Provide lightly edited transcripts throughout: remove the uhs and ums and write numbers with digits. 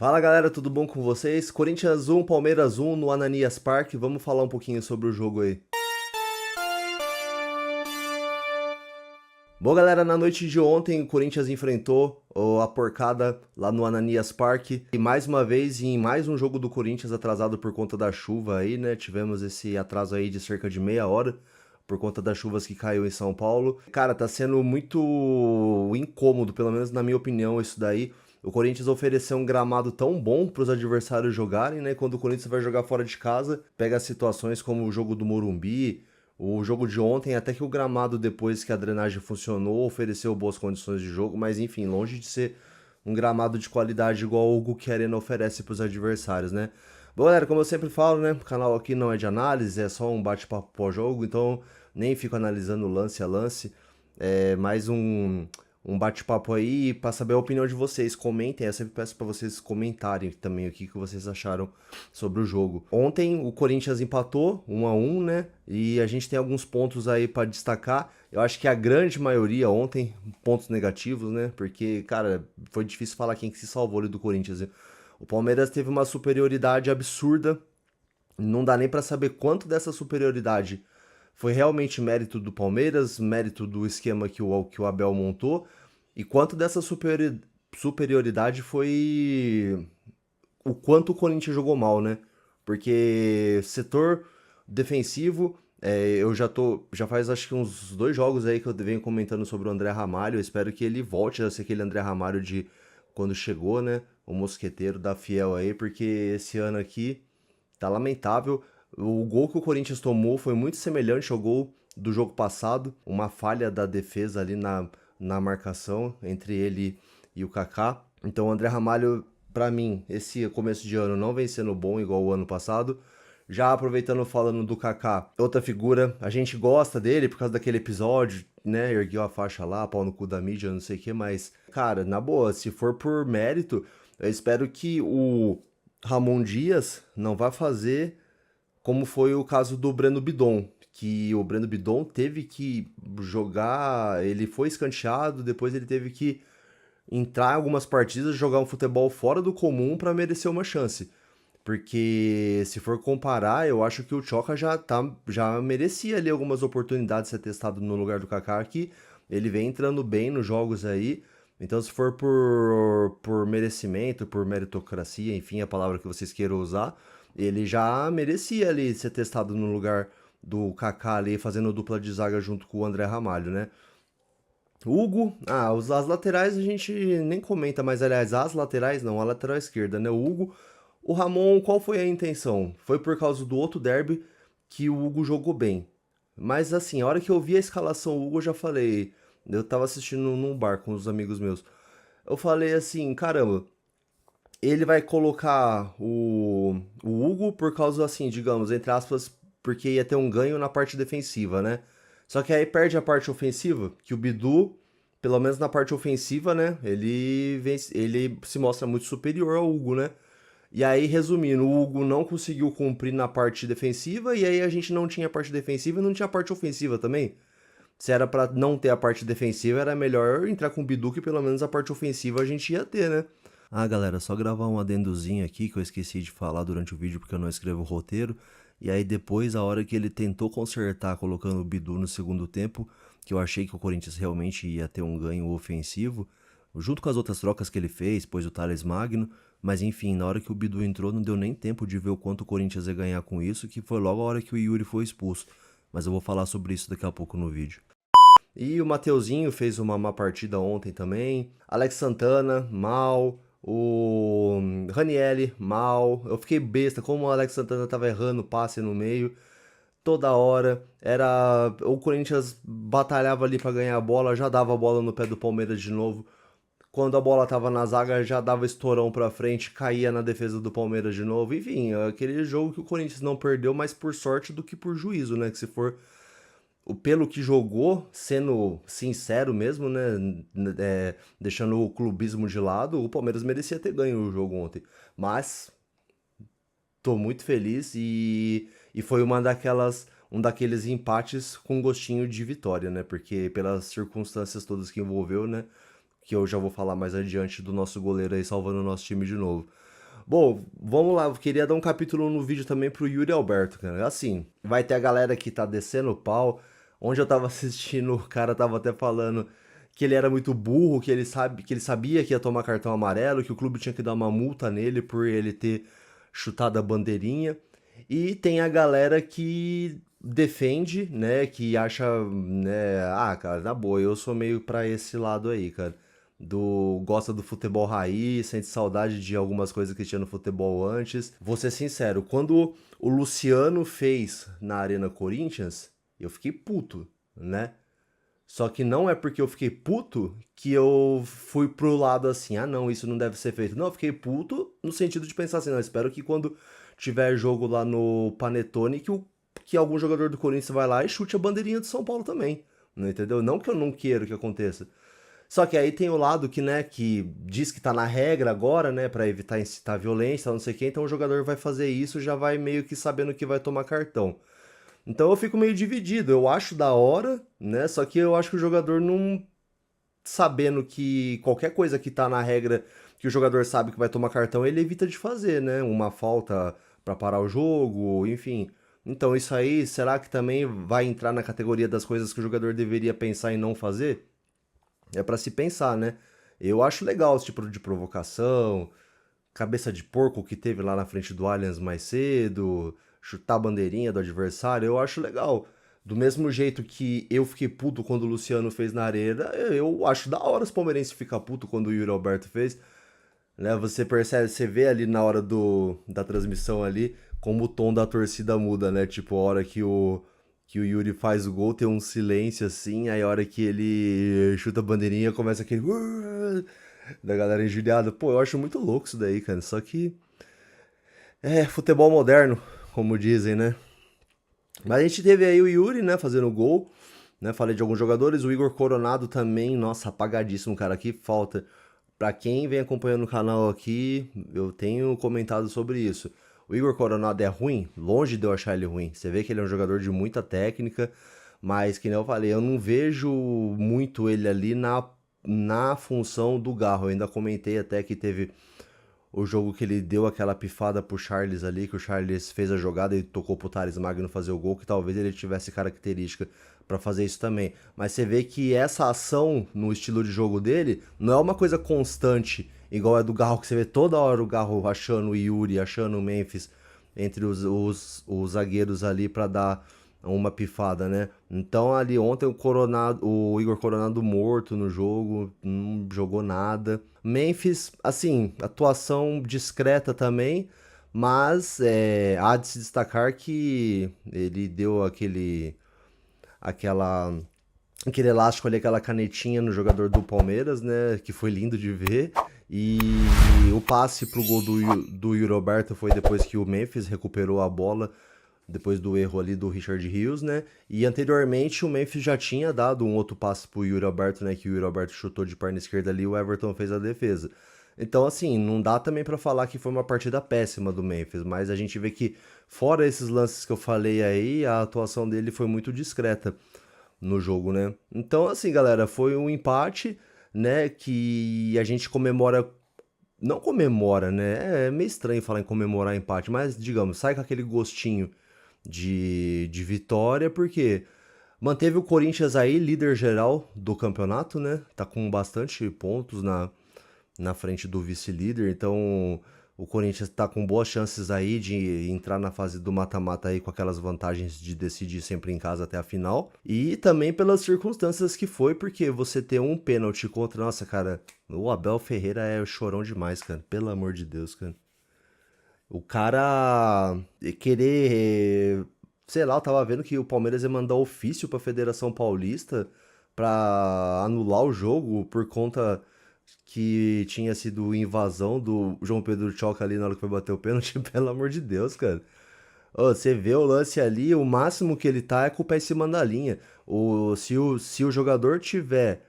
Fala galera, tudo bom com vocês? Corinthians 1, Palmeiras 1 no Ananias Park. Vamos falar um pouquinho sobre o jogo aí. Bom, galera, na noite de ontem o Corinthians enfrentou a porcada lá no Ananias Park. E mais uma vez, em mais um jogo do Corinthians atrasado por conta da chuva aí, né? Tivemos esse atraso aí de cerca de meia hora por conta das chuvas que caiu em São Paulo. Cara, tá sendo muito incômodo, pelo menos na minha opinião, isso daí. O Corinthians ofereceu um gramado tão bom para os adversários jogarem, né? Quando o Corinthians vai jogar fora de casa, pega situações como o jogo do Morumbi, o jogo de ontem, até que o gramado, depois que a drenagem funcionou, ofereceu boas condições de jogo, mas enfim, longe de ser um gramado de qualidade igual o Hugo que a Arena oferece para os adversários, né? Bom, galera, como eu sempre falo, né? O canal aqui não é de análise, é só um bate-papo pós-jogo, então nem fico analisando lance a lance. É mais um bate-papo aí para saber a opinião de vocês. Comentem, eu sempre peço para vocês comentarem também o que vocês acharam sobre o jogo. Ontem o Corinthians empatou 1-1, né? E a gente tem alguns pontos aí para destacar. Eu acho que a grande maioria ontem, pontos negativos, né? Porque, cara, foi difícil falar quem que se salvou ali do Corinthians. O Palmeiras teve uma superioridade absurda. Não dá nem para saber quanto dessa superioridade foi realmente mérito do Palmeiras, mérito do esquema que o Abel montou, e quanto dessa superioridade foi o quanto o Corinthians jogou mal, né? Porque setor defensivo, já faz acho que uns 2 jogos aí que eu venho comentando sobre o André Ramalho. Eu espero que ele volte a ser aquele André Ramalho de quando chegou, né? O mosqueteiro da Fiel aí, porque esse ano aqui tá lamentável. O gol que o Corinthians tomou foi muito semelhante ao gol do jogo passado. Uma falha da defesa ali na marcação entre ele e o Kaká. Então o André Ramalho, pra mim, esse começo de ano não vem sendo bom igual o ano passado. Já aproveitando falando do Kaká, outra figura, a gente gosta dele por causa daquele episódio, né? Ergueu a faixa lá, pau no cu da mídia, não sei o que, mas, cara, na boa, se for por mérito, eu espero que o Ramon Dias não vai fazer como foi o caso do Breno Bidon, que o Breno Bidon teve que jogar, ele foi escanteado, depois ele teve que entrar em algumas partidas, jogar um futebol fora do comum para merecer uma chance. Porque se for comparar, eu acho que o Choca já merecia ali algumas oportunidades de ser testado no lugar do Kaká, que ele vem entrando bem nos jogos aí. Então, se for por merecimento, por meritocracia, enfim, a palavra que vocês queiram usar, ele já merecia ali ser testado no lugar do Kaká ali, fazendo dupla de zaga junto com o André Ramalho, né? Hugo, as laterais a gente nem comenta, mas aliás, as laterais não, a lateral esquerda, né? O Hugo, o Ramon, qual foi a intenção? Foi por causa do outro derby que o Hugo jogou bem. Mas assim, a hora que eu vi a escalação Hugo, eu já falei, eu tava assistindo num bar com os amigos meus. Eu falei assim, caramba, ele vai colocar o Hugo por causa, assim, digamos, entre aspas, porque ia ter um ganho na parte defensiva, né? Só que aí perde a parte ofensiva, que o Bidu, pelo menos na parte ofensiva, né? Ele se mostra muito superior ao Hugo, né? E aí, resumindo, o Hugo não conseguiu cumprir na parte defensiva, e aí a gente não tinha a parte defensiva e não tinha a parte ofensiva também. Se era pra não ter a parte defensiva, era melhor entrar com o Bidu, que pelo menos a parte ofensiva a gente ia ter, né? Ah, galera, só gravar um adendozinho aqui que eu esqueci de falar durante o vídeo porque eu não escrevo o roteiro. E aí depois, a hora que ele tentou consertar colocando o Bidu no segundo tempo, que eu achei que o Corinthians realmente ia ter um ganho ofensivo, junto com as outras trocas que ele fez, pôs o Thales Magno, mas enfim, na hora que o Bidu entrou não deu nem tempo de ver o quanto o Corinthians ia ganhar com isso, que foi logo a hora que o Yuri foi expulso. Mas eu vou falar sobre isso daqui a pouco no vídeo. E o Mateuzinho fez uma má partida ontem também. Alex Santana, mal. O Ranielli, mal. Eu fiquei besta como o Alex Santana tava errando passe no meio. Toda hora. Era. O Corinthians batalhava ali pra ganhar a bola, já dava a bola no pé do Palmeiras de novo. Quando a bola tava na zaga, já dava estourão pra frente, caía na defesa do Palmeiras de novo. Enfim, aquele jogo que o Corinthians não perdeu mais por sorte do que por juízo, né? Que se for pelo que jogou, sendo sincero mesmo, né? Deixando o clubismo de lado, o Palmeiras merecia ter ganho o jogo ontem. Mas tô muito feliz e foi um daqueles empates com gostinho de vitória, né? Porque pelas circunstâncias todas que envolveu, né? Que eu já vou falar mais adiante do nosso goleiro aí salvando o nosso time de novo. Bom, vamos lá, eu queria dar um capítulo no vídeo também pro Yuri Alberto, cara. Assim, vai ter a galera que tá descendo o pau. Onde eu tava assistindo, o cara tava até falando que ele era muito burro, que ele sabia que ia tomar cartão amarelo, que o clube tinha que dar uma multa nele por ele ter chutado a bandeirinha. E tem a galera que defende, né, que acha, né, cara, na boa, eu sou meio pra esse lado aí, cara. Gosta do futebol raiz, sente saudade de algumas coisas que tinha no futebol antes. Vou ser sincero, quando o Luciano fez na Arena Corinthians, eu fiquei puto, né? Só que não é porque eu fiquei puto que eu fui pro lado assim, ah não, isso não deve ser feito. Não, eu fiquei puto no sentido de pensar assim, não, eu espero que quando tiver jogo lá no Panetone, que algum jogador do Corinthians vai lá e chute a bandeirinha de São Paulo também. Não entendeu? Não que eu não queira que aconteça. Só que aí tem o lado que, né, que diz que tá na regra agora, né, pra evitar incitar violência, não sei o quê, então o jogador vai fazer isso, já vai meio que sabendo que vai tomar cartão. Então eu fico meio dividido, eu acho da hora, né, só que eu acho que o jogador não sabendo que qualquer coisa que tá na regra que o jogador sabe que vai tomar cartão, ele evita de fazer, né, uma falta pra parar o jogo, enfim. Então isso aí, será que também vai entrar na categoria das coisas que o jogador deveria pensar em não fazer? É pra se pensar, né? Eu acho legal esse tipo de provocação, cabeça de porco que teve lá na frente do Allianz mais cedo, chutar a bandeirinha do adversário, eu acho legal. Do mesmo jeito que eu fiquei puto quando o Luciano fez na arena, eu acho da hora os palmeirenses ficar puto quando o Yuri Alberto fez, né? Você percebe, você vê ali na hora da transmissão ali como o tom da torcida muda, né? Tipo, a hora que o Yuri faz o gol, tem um silêncio assim, aí a hora que ele chuta a bandeirinha, começa aquele da galera injuriada. Pô, eu acho muito louco isso daí, cara. Só que é futebol moderno, como dizem, né? Mas a gente teve aí o Yuri, né, fazendo gol, né? Falei de alguns jogadores, o Igor Coronado também, nossa, apagadíssimo, cara, que falta. Pra quem vem acompanhando o canal aqui, eu tenho comentado sobre isso. O Igor Coronado é ruim? Longe de eu achar ele ruim. Você vê que ele é um jogador de muita técnica, mas que nem eu falei, eu não vejo muito ele ali na função do Garro. Eu ainda comentei até que teve o jogo que ele deu aquela pifada pro Charles ali, que o Charles fez a jogada e tocou pro Thales Magno fazer o gol, que talvez ele tivesse característica para fazer isso também. Mas você vê que essa ação no estilo de jogo dele não é uma coisa constante, igual é do Garro, que você vê toda hora o Garro achando o Yuri, achando o Memphis entre os zagueiros ali para dar uma pifada, né? Então ali ontem o Igor Coronado morto no jogo, não jogou nada. Memphis, assim, atuação discreta também, mas há de se destacar que ele deu aquela, aquele elástico ali, aquela canetinha no jogador do Palmeiras, né? Que foi lindo de ver. E o passe pro gol do Yuri Alberto foi depois que o Memphis recuperou a bola depois do erro ali do Richard Rios, né? E anteriormente o Memphis já tinha dado um outro passe pro Yuri Alberto, né? Que o Yuri Alberto chutou de perna esquerda ali e o Everton fez a defesa. Então, assim, não dá também pra falar que foi uma partida péssima do Memphis, mas a gente vê que, fora esses lances que eu falei aí, a atuação dele foi muito discreta no jogo, né? Então, assim, galera, foi um empate, né? Que a gente comemora. Não comemora, né? É meio estranho falar em comemorar empate, mas digamos, sai com aquele gostinho de vitória, porque manteve o Corinthians aí, líder geral do campeonato, né? Tá com bastante pontos na frente do vice-líder, então o Corinthians tá com boas chances aí de entrar na fase do mata-mata aí com aquelas vantagens de decidir sempre em casa até a final. E também pelas circunstâncias que foi, porque você ter um pênalti contra, nossa, cara, o Abel Ferreira é chorão demais, cara, pelo amor de Deus, cara. O cara querer, sei lá, eu tava vendo que o Palmeiras ia mandar ofício pra Federação Paulista pra anular o jogo por conta que tinha sido invasão do João Pedro Choca ali na hora que foi bater o pênalti, pelo amor de Deus, cara. Ô, você vê o lance ali, o máximo que ele tá é com o pé em cima da linha. Se o jogador tiver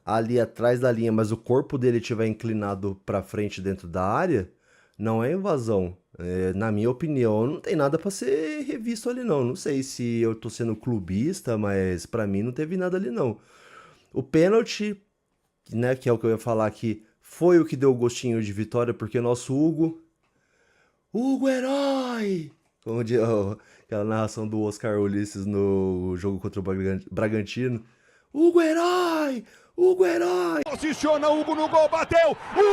ali atrás da linha, mas o corpo dele estiver inclinado para frente dentro da área, não é invasão. Na minha opinião, não tem nada para ser revisto ali não. Não sei se eu tô sendo clubista, mas para mim não teve nada ali não. O pênalti, né, que é o que eu ia falar aqui, foi o que deu o gostinho de vitória, porque nosso Hugo Hugo Herói! Como aquela narração do Oscar Ulisses no jogo contra o Bragantino. Hugo Herói! Hugo Herói! Posiciona Hugo no gol, bateu! Hugo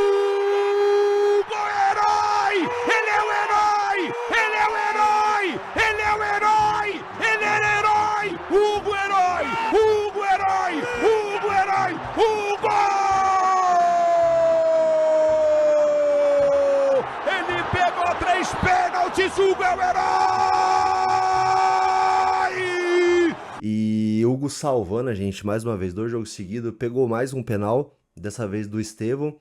Herói! Ele é o herói! Ele é o herói! Ele é o herói! Ele é o herói! Hugo Herói! Hugo Herói! Hugo Herói! Hugo! Ele pegou 3 pênaltis! Hugo é o herói! E Hugo salvando a gente mais uma vez, 2 jogos seguidos, pegou mais um penal, dessa vez do Estevão.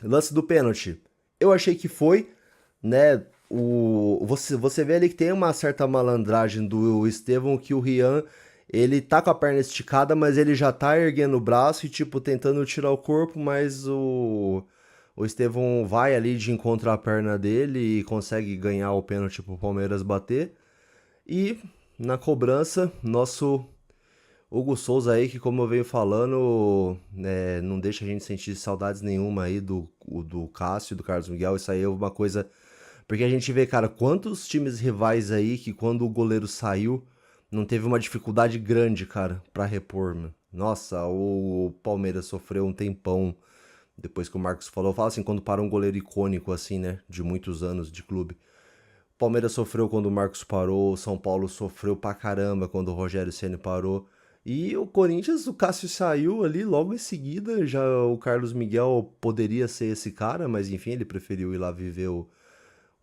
Lance do pênalti, eu achei que foi, né? Você vê ali que tem uma certa malandragem do Estevão, que o Rian, ele tá com a perna esticada, mas ele já tá erguendo o braço e, tipo, tentando tirar o corpo, mas o Estevão vai ali de encontro à perna dele e consegue ganhar o pênalti pro Palmeiras bater. E na cobrança, nosso Hugo Souza aí, que como eu venho falando, não deixa a gente sentir saudades nenhuma aí do Cássio e do Carlos Miguel. Isso aí é uma coisa... Porque a gente vê, cara, quantos times rivais aí que quando o goleiro saiu, não teve uma dificuldade grande, cara, pra repor, mano. Nossa, o Palmeiras sofreu um tempão depois que o Marcos falou. Fala assim, quando para um goleiro icônico assim, né, de muitos anos de clube. Palmeiras sofreu quando o Marcos parou, o São Paulo sofreu pra caramba quando o Rogério Ceni parou. E o Corinthians, o Cássio saiu ali logo em seguida, já o Carlos Miguel poderia ser esse cara, mas enfim, ele preferiu ir lá viver o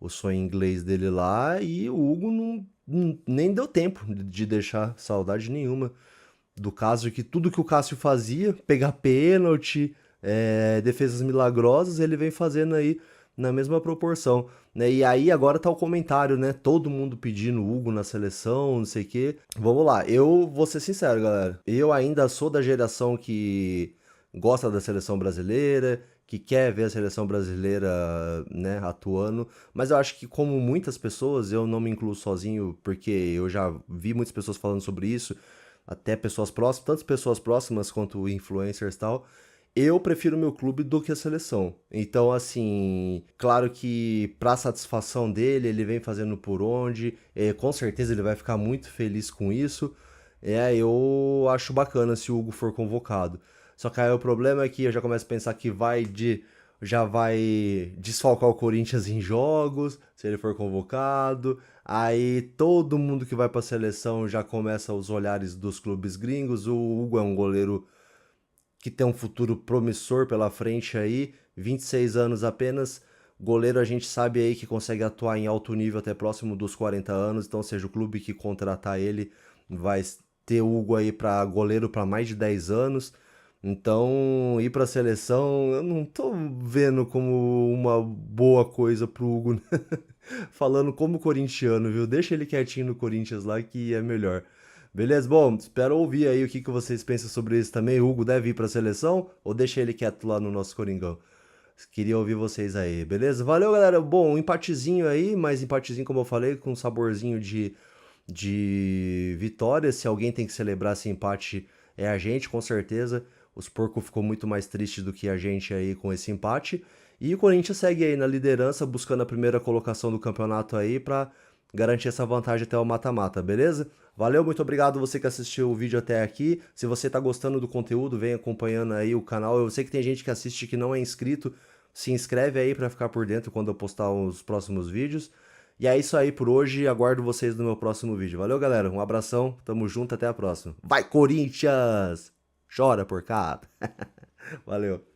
sonho inglês dele lá, e o Hugo nem deu tempo de deixar saudade nenhuma do Cássio, que tudo que o Cássio fazia, pegar pênalti, defesas milagrosas, ele vem fazendo aí na mesma proporção, né? E aí agora tá o comentário, né? Todo mundo pedindo Hugo na seleção, não sei o quê. Vamos lá, eu vou ser sincero, galera. Eu ainda sou da geração que gosta da seleção brasileira, que quer ver a seleção brasileira, né, atuando, mas eu acho que como muitas pessoas, eu não me incluo sozinho, porque eu já vi muitas pessoas falando sobre isso, até pessoas próximas, tanto pessoas próximas quanto influencers e tal. Eu prefiro meu clube do que a seleção. Então, assim, claro que pra satisfação dele, ele vem fazendo por onde, com certeza ele vai ficar muito feliz com isso. Eu acho bacana se o Hugo for convocado. Só que aí o problema é que eu já começo a pensar que já vai desfalcar o Corinthians em jogos, se ele for convocado. Aí todo mundo que vai pra seleção já começa os olhares dos clubes gringos. O Hugo é um goleiro que tem um futuro promissor pela frente aí, 26 anos apenas. Goleiro a gente sabe aí que consegue atuar em alto nível até próximo dos 40 anos, então seja o clube que contratar ele vai ter o Hugo aí para goleiro para mais de 10 anos. Então, ir para a seleção, eu não tô vendo como uma boa coisa pro Hugo, né? Falando como corintiano, viu? Deixa ele quietinho no Corinthians lá que é melhor. Beleza? Bom, espero ouvir aí o que vocês pensam sobre isso também. O Hugo deve ir para a seleção ou deixa ele quieto lá no nosso Coringão? Queria ouvir vocês aí, beleza? Valeu, galera. Bom, um empatezinho aí, mas empatezinho, como eu falei, com um saborzinho de vitória. Se alguém tem que celebrar esse empate, é a gente, com certeza. Os porcos ficou muito mais triste do que a gente aí com esse empate. E o Corinthians segue aí na liderança, buscando a primeira colocação do campeonato aí para garantir essa vantagem até o mata-mata, beleza? Valeu, muito obrigado você que assistiu o vídeo até aqui. Se você tá gostando do conteúdo, vem acompanhando aí o canal. Eu sei que tem gente que assiste que não é inscrito. Se inscreve aí para ficar por dentro quando eu postar os próximos vídeos. E é isso aí por hoje. Aguardo vocês no meu próximo vídeo. Valeu, galera. Um abração. Tamo junto. Até a próxima. Vai, Corinthians! Chora, porcada! Valeu.